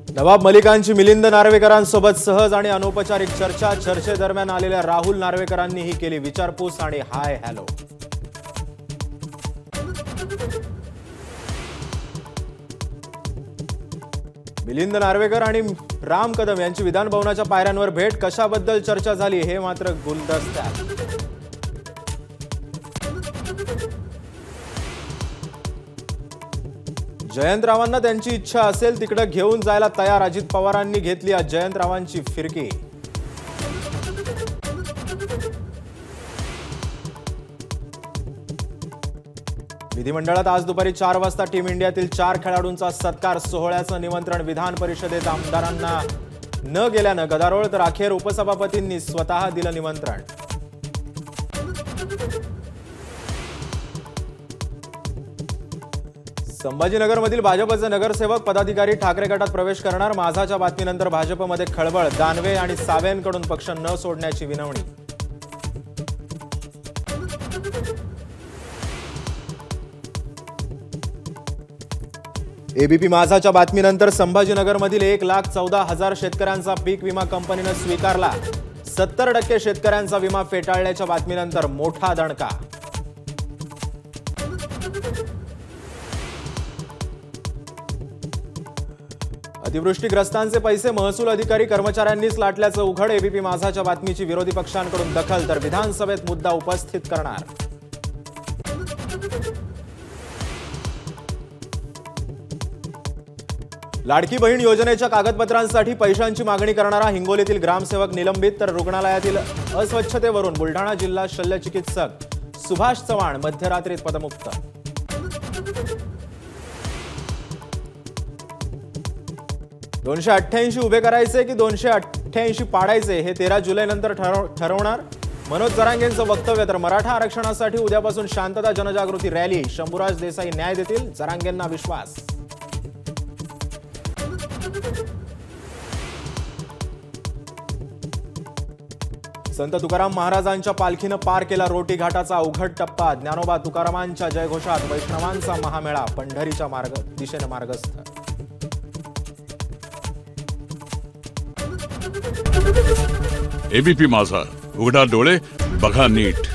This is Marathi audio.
नवाब मलिकांची मिलिंद नार्वेकरांसोबत सहज आणि अनौपचारिक चर्चा। चर्चेदरम्यान आलेल्या राहुल नार्वेकरांनीही केली विचारपूस आणि हाय हॅलो। मिलिंद नार्वेकर आणि राम कदम यांची विधान भवनाच्या पायऱ्यांवर भेट। कशाबद्दल चर्चा झाली हे मात्र गुलदस्त्यात। जयंतरावांना त्यांची इच्छा असेल तिकडे घेऊन जायला तयार। अजित पवारांनी घेतली आज जयंतरावांची फिरकी। विधिमंडळात आज दुपारी 4 वाजता टीम इंडियातील 4 खेळाडूंचा सत्कार। सोहळ्याचं निमंत्रण विधान परिषदेत आमदारांना न गेल्यानं गदारोळ, तर अखेर उपसभापतींनी स्वतः दिलं निमंत्रण। संभाजीनगरमधील भाजपचे नगरसेवक पदाधिकारी ठाकरे गटात प्रवेश करणार। माझाच्या बातमीनंतर भाजपमध्ये खळबळ। दानवे आणि सावेंकडून पक्ष न सोडण्याची विनवणी। एबीपी माझाच्या बातमीनंतर संभाजीनगरमधील 1,14,000 शेतकऱ्यांचा पीक विमा कंपनीने स्वीकारला। 70% शेतकऱ्यांचा विमा फेटाळल्याच्या बातमीनंतर मोठा दणका। अतिवृष्टीग्रस्तांचे पैसे महसूल अधिकारी कर्मचाऱ्यांनीच लाटल्याचं उघड। एबीपी माझाच्या बातमीची विरोधी पक्षांकडून दखल, तर विधानसभेत मुद्दा उपस्थित करणार। लाडकी बहीण योजनेच्या कागदपत्रांसाठी पैशांची मागणी करणारा हिंगोलीतील ग्रामसेवक निलंबित, तर रुग्णालयातील अस्वच्छतेवरून बुलढाणा जिल्हा शल्यचिकित्सक सुभाष चव्हाण मध्यरात्रीत पदमुक्त। $288 उभे करायचे की 288 पाडायचे हे 13 जुलैनंतर ठरवणार। मनोज जरांगेंचं वक्तव्य, तर मराठा आरक्षणासाठी उद्यापासून शांतता जनजागृती रॅली। शंभूराज देसाई न्याय देतील, जरांगेंना विश्वास। संत तुकाराम महाराजांच्या पालखीनं पार केला रोटी घाटाचा अवघड टप्पा। ज्ञानोबा तुकारामांच्या जयघोषात वैष्णवांचा महामेळा। पंढरीच्या दिशेने मार्गस्थ। एबीपी माझा, उघडा डोळे बघा नीट।